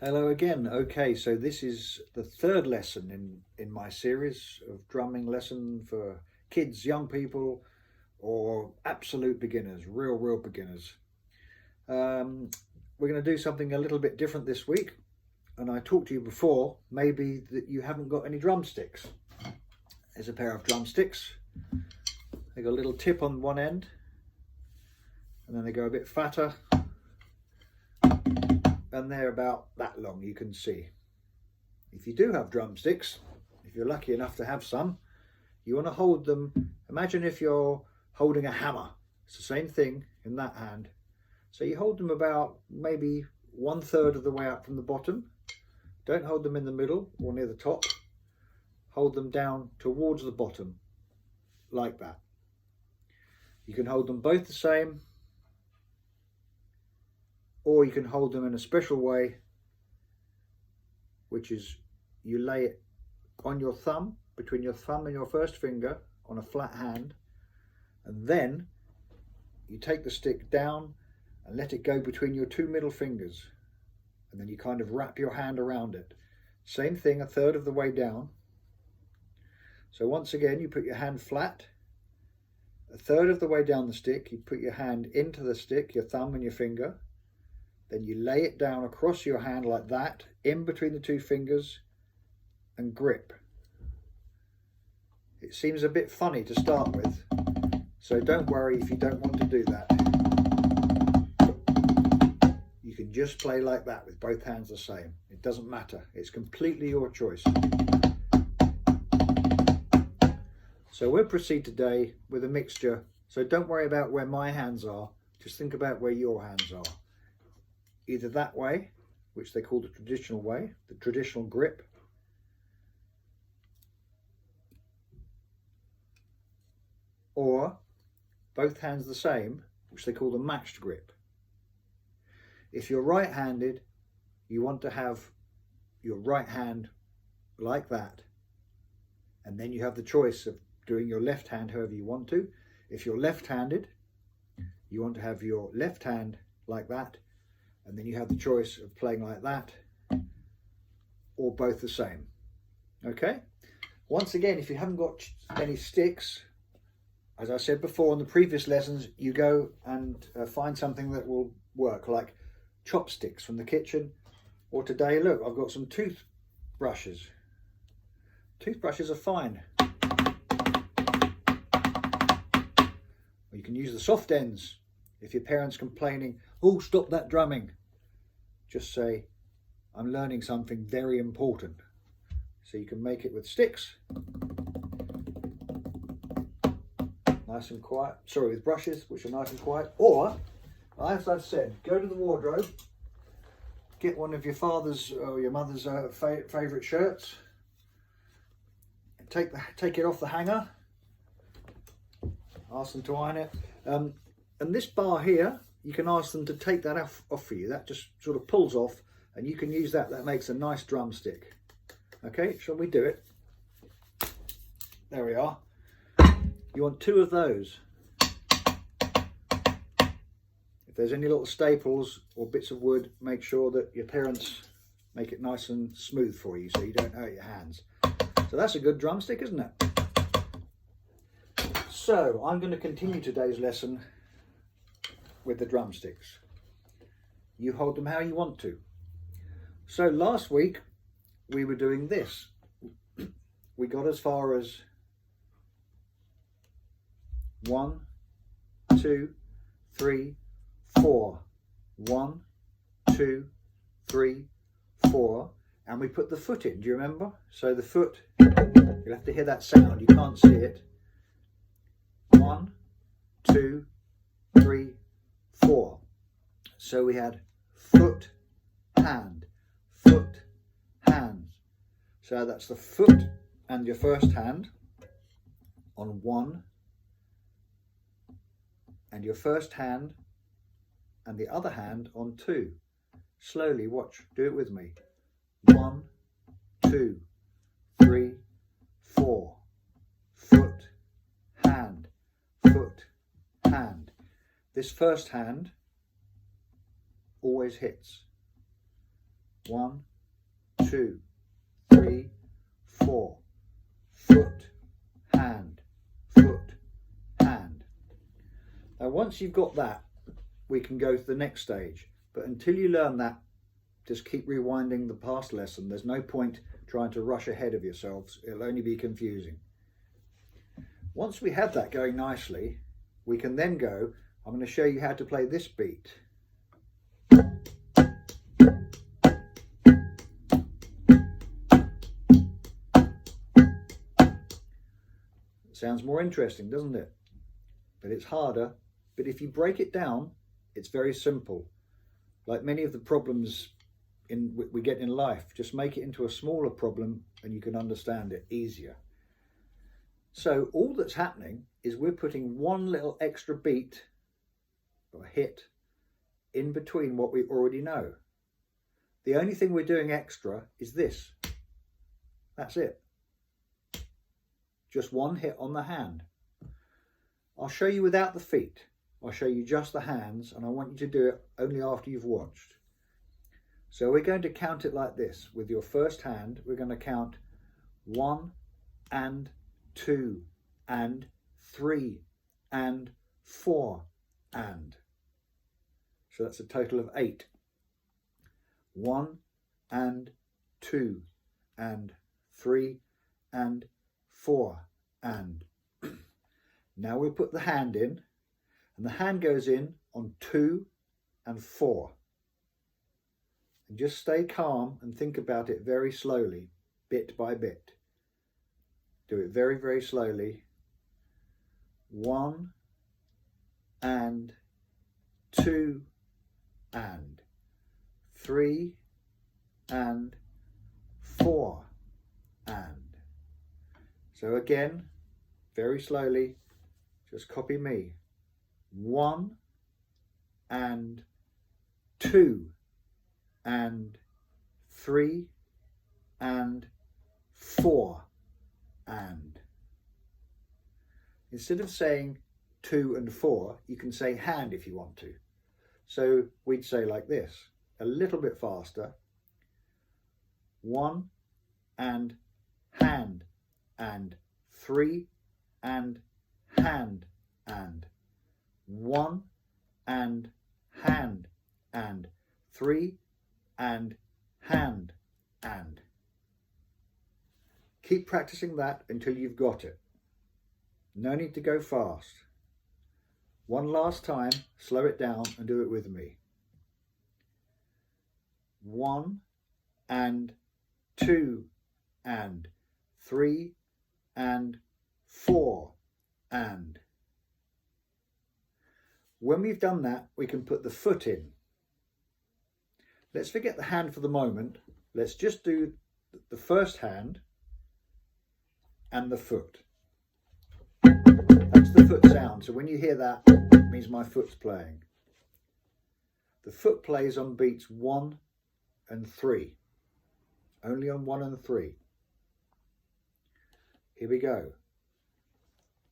Hello again. Okay, so this is the third lesson in my series of drumming lesson for kids, young people, or absolute beginners, real beginners. We're going to do something a little bit different this week. And I talked to you before, maybe that you haven't got any drumsticks. There's a pair of drumsticks. They got a little tip on one end, and then they go a bit fatter. And they're about that long, you can see. If you do have drumsticks, if you're lucky enough to have some, you want to hold them. Imagine if you're holding a hammer. It's the same thing in that hand. So you hold them about maybe 1/3 of the way up from the bottom. Don't hold them in the middle or near the top. Hold them down towards the bottom, like that. You can hold them both the same, or you can hold them in a special way, which is you lay it on your thumb, between your thumb and your first finger on a flat hand, and then you take the stick down and let it go between your two middle fingers, and then you kind of wrap your hand around it. Same thing, 1/3 of the way down. So once again, you put your hand flat, 1/3 of the way down the stick, you put your hand into the stick, your thumb and your finger. Then you lay it down across your hand like that, in between the two fingers, and grip. It seems a bit funny to start with, so don't worry if you don't want to do that. You can just play like that with both hands the same. It doesn't matter. It's completely your choice. So we'll proceed today with a mixture. So don't worry about where my hands are. Just think about where your hands are. Either that way, which they call the traditional way, the traditional grip, or both hands the same, which they call the matched grip. If you're right-handed, you want to have your right hand like that, and then you have the choice of doing your left hand however you want to. If you're left-handed, you want to have your left hand like that, and then you have the choice of playing like that or both the same. Okay? Once again, if you haven't got any sticks, as I said before in the previous lessons, you go and find something that will work, like chopsticks from the kitchen. Or today, look, I've got some toothbrushes. Toothbrushes are fine. Or you can use the soft ends. If your parent's complaining, oh, stop that drumming, just say, I'm learning something very important. So you can make it with sticks, nice and quiet, sorry, with brushes, which are nice and quiet, or, as I've said, go to the wardrobe, get one of your father's or your mother's favourite shirts, and take it off the hanger, ask them to iron it. And this bar here, you can ask them to take that off for you. That just sort of pulls off, and you can use that. That makes a nice drumstick. Okay, shall we do it? There we are. You want 2 of those. If there's any little staples or bits of wood, make sure that your parents make it nice and smooth for you so you don't hurt your hands. So that's a good drumstick, isn't it? So I'm going to continue today's lesson with the drumsticks. You hold them how you want to. So last week we were doing this. We got as far as 1, 2, 3, 4. 1, 2, 3, 4, and we put the foot in. Do you remember? So the foot, you'll have to hear that sound. You can't see it. 1, 2, 3, 4. So we had foot, hand, foot, hand. So that's the foot and your first hand on 1, and your first hand and the other hand on 2. Slowly, watch, do it with me. 1, 2, 3, 4. Foot, hand, foot, hand. This first hand always hits. 1, 2, 3, 4. Foot, hand, foot, hand. Now once you've got that, we can go to the next stage. But until you learn that, just keep rewinding the past lesson. There's no point trying to rush ahead of yourselves. It'll only be confusing. Once we have that going nicely, we can then go, I'm going to show you how to play this beat. Sounds more interesting, doesn't it? But it's harder. But if you break it down, it's very simple. Like many of the problems we get in life, just make it into a smaller problem and you can understand it easier. So all that's happening is we're putting one little extra beat or hit in between what we already know. The only thing we're doing extra is this. That's it. Just one hit on the hand. I'll show you without the feet. I'll show you just the hands, and I want you to do it only after you've watched. So we're going to count it like this. With your first hand, we're going to count 1 and 2 and 3 and 4 and. So that's a total of 8. 1 and 2 and 3 and 4 and. Now we'll put the hand in, and the hand goes in on 2 and 4. And just stay calm and think about it very slowly, bit by bit. Do it very, very slowly. 1 and 2 and 3 and 4 and. So again, very slowly, just copy me. 1 and 2 and 3 and 4 and. Instead of saying 2 and 4, you can say hand if you want to. So we'd say like this, a little bit faster. 1 and hand and 3 and hand and. 1 and hand and 3 and hand and. Keep practicing that until you've got it. No need to go fast. One last time, slow it down and do it with me. 1 and 2 and 3 and 4 and. When we've done that, we can put the foot in. Let's forget the hand for the moment. Let's just do the first hand and the foot. That's the foot sound. So when you hear that, it means my foot's playing. The foot plays on beats 1 and 3. Only on 1 and 3. Here we go.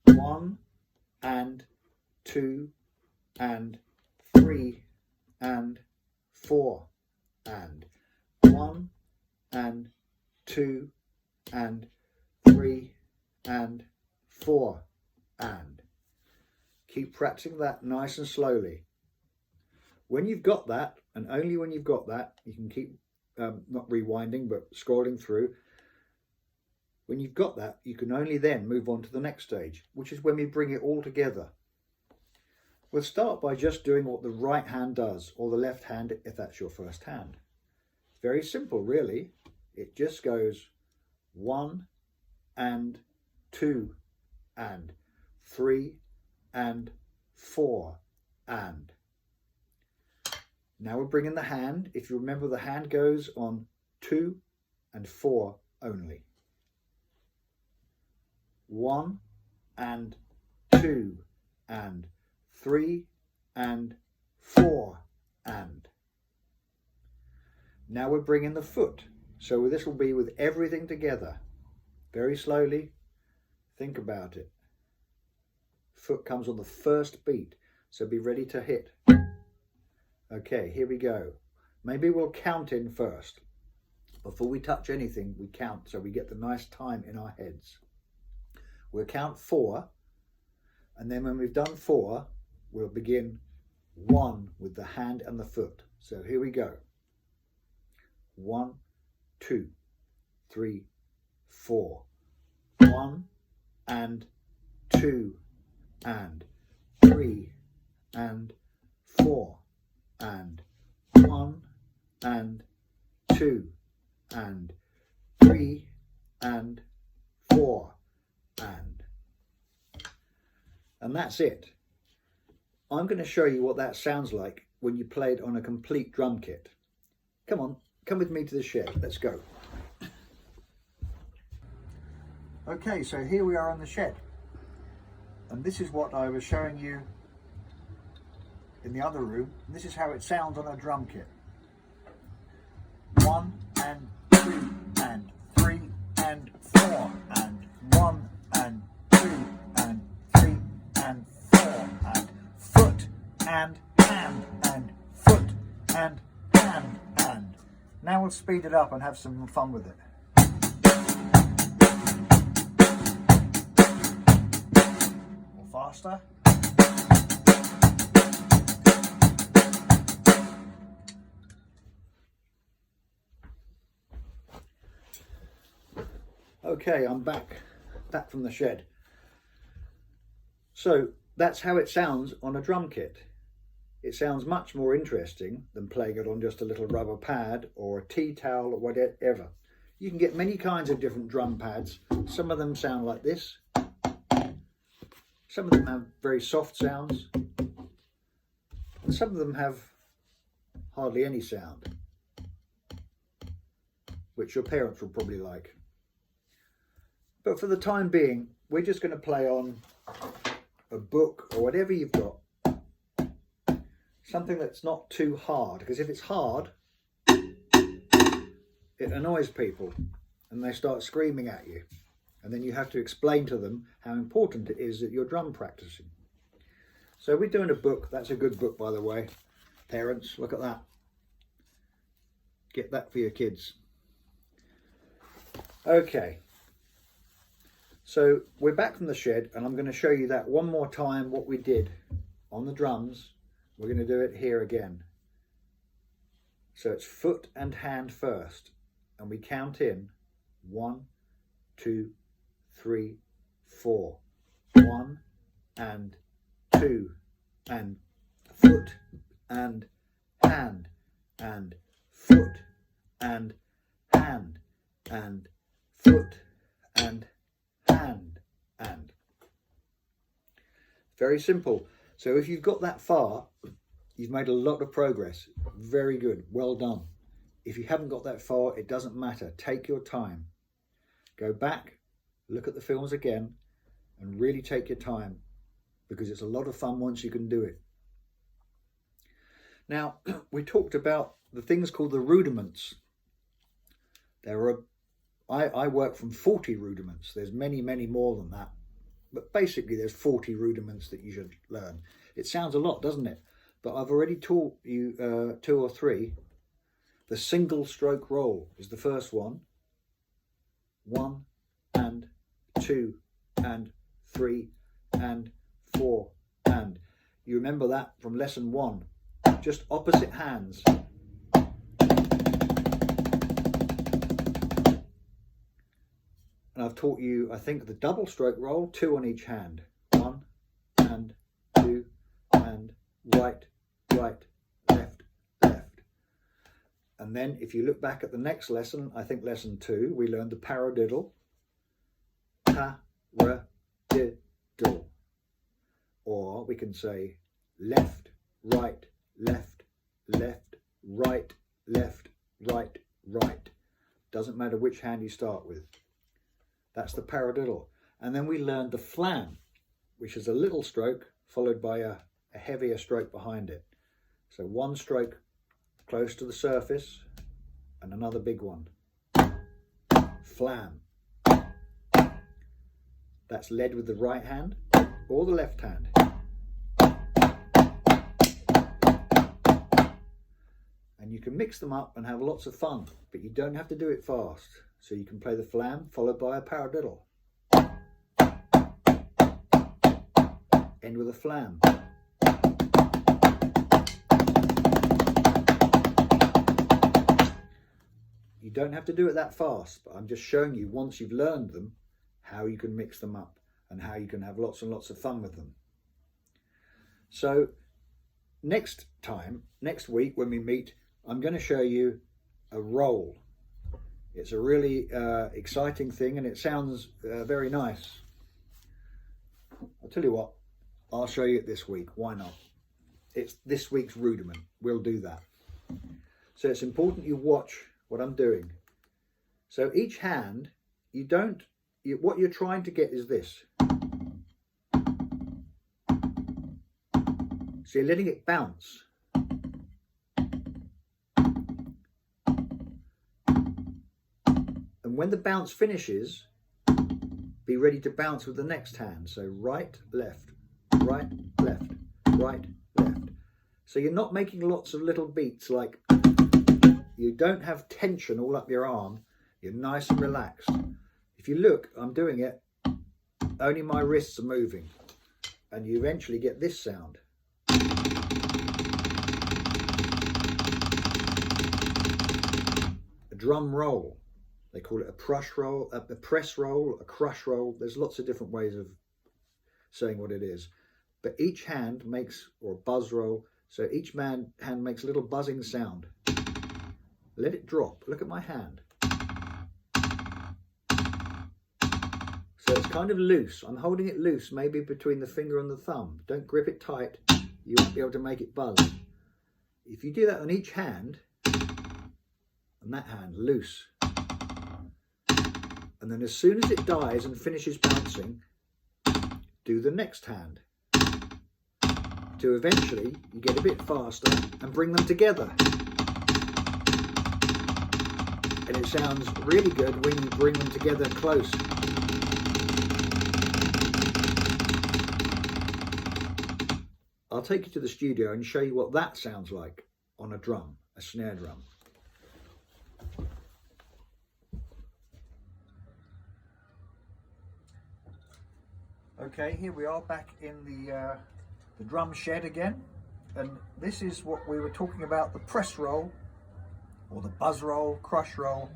1 and 2 and 3 and 4 and. 1 and 2 and 3 and 4 and. Keep practicing that nice and slowly. When you've got that, and only when you've got that, you can keep not rewinding but scrolling through. When you've got that, you can only then move on to the next stage, which is when we bring it all together. We'll start by just doing what the right hand does, or the left hand if that's your first hand. Very simple, really. It just goes 1 and 2 and 3 and 4 and. Now we're bringing the hand. If you remember, the hand goes on 2 and 4 only. 1 and 2 and 3 and 4 and. Now we're bringing the foot. So this will be with everything together. Very slowly. Think about it. Foot comes on the first beat. So be ready to hit. Okay, here we go. Maybe we'll count in first. Before we touch anything, we count so we get the nice time in our heads. We'll count 4, and then when we've done 4, we'll begin 1 with the hand and the foot. So here we go. 1, 2, 3, 4. 1 and 2 and 3 and 4 and 1 and 2 and 3 and 4 and that's it. I'm going to show you what that sounds like when you play it on a complete drum kit. Come on, come with me to the shed. Let's go. Okay, so here we are on the shed, and this is what I was showing you in the other room. This is how it sounds on a drum kit. 1 and 2 and 3 and 4 and 1 and 2 and 3 and 4 and foot and hand and foot and hand and. Now we'll speed it up and have some fun with it. Or faster. Okay, I'm back from the shed. So that's how it sounds on a drum kit. It sounds much more interesting than playing it on just a little rubber pad or a tea towel or whatever. You can get many kinds of different drum pads. Some of them sound like this. Some of them have very soft sounds. And some of them have hardly any sound, which your parents will probably like. But for the time being, we're just going to play on a book or whatever you've got. Something that's not too hard, because if it's hard, it annoys people and they start screaming at you. And then you have to explain to them how important it is that you're drum practicing. So we're doing a book. That's a good book, by the way. Parents, look at that. Get that for your kids. Okay. So we're back from the shed, and I'm going to show you that one more time, what we did on the drums. We're going to do it here again. So it's foot and hand first, and we count in 1, 2, 3, 4. 1 and 2 and foot and hand and foot and hand and foot and hand and. Very simple. So if you've got that far, you've made a lot of progress. Very good. Well done. If you haven't got that far, it doesn't matter. Take your time. Go back, look at the films again, and really take your time, because it's a lot of fun once you can do it. Now, we talked about the things called the rudiments. I work from 40 rudiments. There's many, many more than that. But basically, there's 40 rudiments that you should learn. It sounds a lot, doesn't it? But I've already taught you 2 or 3. The single stroke roll is the first one. 1 and 2 and 3 and 4 and. You remember that from lesson 1. Just opposite hands. And I've taught you, I think, the double stroke roll, 2 on each hand. 1 and 2 and right, right, left, left. And then if you look back at the next lesson, I think lesson 2, we learned the paradiddle. Paradiddle. Or we can say left, right, left, left, right, left, right, right. Doesn't matter which hand you start with. That's the paradiddle. And then we learned the flam, which is a little stroke followed by a heavier stroke behind it. So one stroke close to the surface and another big one. Flam. That's led with the right hand or the left hand. And you can mix them up and have lots of fun, but you don't have to do it fast. So you can play the flam followed by a paradiddle. End with a flam. You don't have to do it that fast, but I'm just showing you, once you've learned them, how you can mix them up and how you can have lots and lots of fun with them. So next week when we meet, I'm going to show you a roll. It's a really exciting thing, and it sounds very nice. I'll tell you what, I'll show you it this week. Why not? It's this week's rudiment. We'll do that. So it's important you watch what I'm doing. So each hand, what you're trying to get is this. So you're letting it bounce. And when the bounce finishes, be ready to bounce with the next hand. So right, left, right, left, right, left. So you're not making lots of little beats, like you don't have tension all up your arm. You're nice and relaxed. If you look, I'm doing it, only my wrists are moving. And you eventually get this sound. A drum roll. They call it a press roll, a crush roll. There's lots of different ways of saying what it is. But each hand makes, or a buzz roll, so each hand makes a little buzzing sound. Let it drop. Look at my hand. So it's kind of loose. I'm holding it loose, maybe between the finger and the thumb. Don't grip it tight. You won't be able to make it buzz. If you do that on each hand, and that hand, loose. And then as soon as it dies and finishes bouncing, do the next hand. To eventually, you get a bit faster and bring them together. And it sounds really good when you bring them together close. I'll take you to the studio and show you what that sounds like on a drum, a snare drum. Okay, here we are back in the drum shed again, and this is what we were talking about, the press roll, or the buzz roll, crush roll,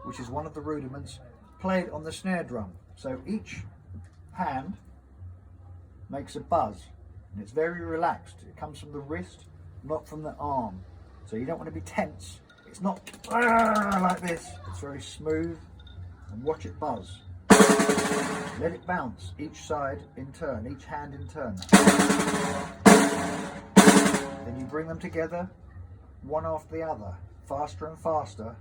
which is one of the rudiments, played on the snare drum. So each hand makes a buzz, and it's very relaxed. It comes from the wrist, not from the arm. So you don't want to be tense. It's not like this. It's very smooth, and watch it buzz. Let it bounce, each side in turn, each hand in turn. Then you bring them together, one after the other, faster and faster.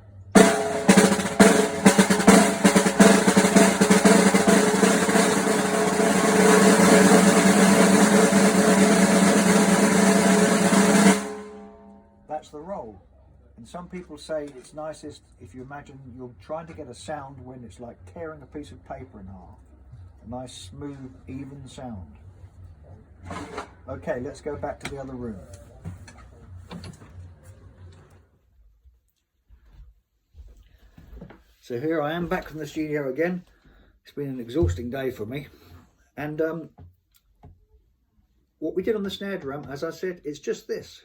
That's the roll. And some people say it's nicest if you imagine you're trying to get a sound when it's like tearing a piece of paper in half. A nice, smooth, even sound. Okay, let's go back to the other room. So here I am back from the studio again. It's been an exhausting day for me. And what we did on the snare drum, as I said, it's just this.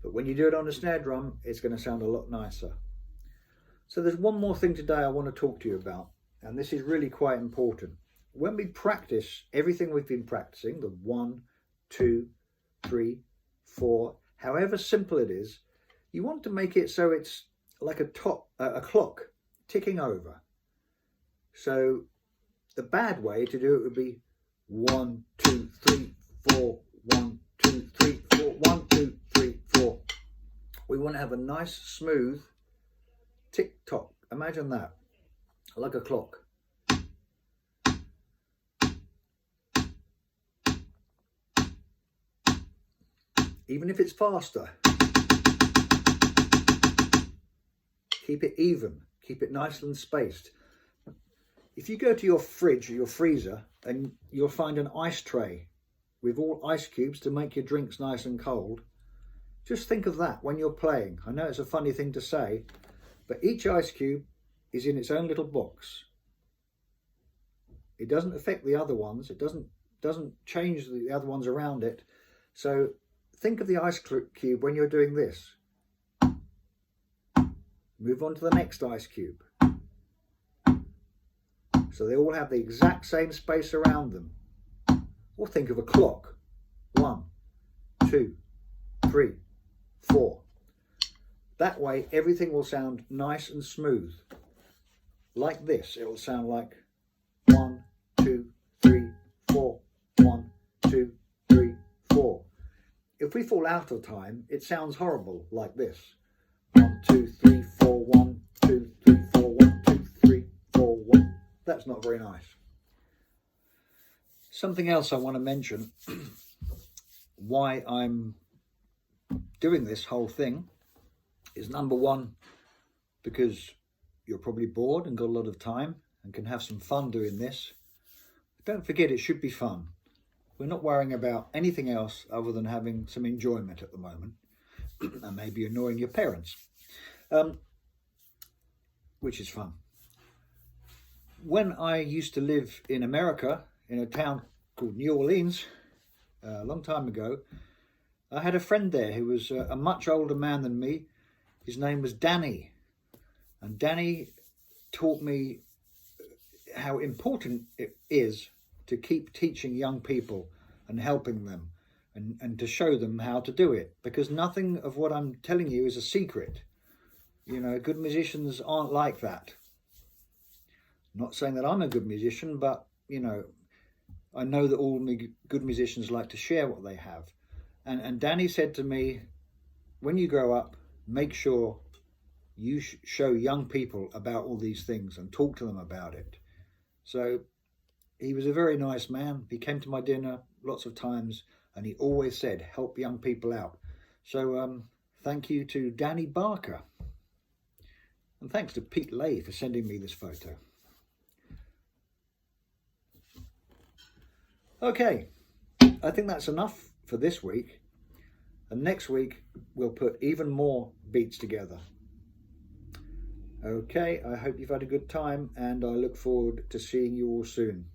When you do it on a snare drum, it's going to sound a lot nicer. So there's one more thing today I want to talk to you about, and this is really quite important. When we practice everything we've been practicing, the 1, 2, 3, 4, however simple it is, you want to make it so it's like a clock ticking over. So the bad way to do it would be 1, 2, 3, 4, 1, 2, 3, 4, 1, 2, 3, 4. We want to have a nice, smooth tick-tock. Imagine that, like a clock. Even if it's faster, keep it even, keep it nice and spaced. If you go to your fridge or your freezer, and you'll find an ice tray with all ice cubes to make your drinks nice and cold. Just think of that when you're playing. I know it's a funny thing to say, but each ice cube is in its own little box. It doesn't affect the other ones. It doesn't change the other ones around it. So think of the ice cube when you're doing this. Move on to the next ice cube. So they all have the exact same space around them. Or think of a clock. 1, 2, 3, 4. That way everything will sound nice and smooth. Like this, it will sound like 1, 2, 3, 4, 1, 2, 3, 4. If we fall out of time, it sounds horrible like this. 1, 2, 3, 4, 1, 2, 3, 4, 1, 2, 3, 4, 1. That's not very nice. Something else I want to mention, why I'm doing this whole thing, is number one, because you're probably bored and got a lot of time and can have some fun doing this. Don't forget, it should be fun. We're not worrying about anything else other than having some enjoyment at the moment and maybe annoying your parents, which is fun. When I used to live in America, in a town called New Orleans, a long time ago, I had a friend there who was a much older man than me. His name was Danny. And Danny taught me how important it is to keep teaching young people and helping them and to show them how to do it. Because nothing of what I'm telling you is a secret. You know, good musicians aren't like that. Not saying that I'm a good musician, but, you know, I know that all good musicians like to share what they have. And Danny said to me, when you grow up, make sure you show young people about all these things and talk to them about it. So he was a very nice man. He came to my dinner lots of times and he always said, help young people out. So thank you to Danny Barker. And thanks to Pete Lay for sending me this photo. Okay, I think that's enough for this week. And next week, we'll put even more beats together. Okay, I hope you've had a good time and I look forward to seeing you all soon.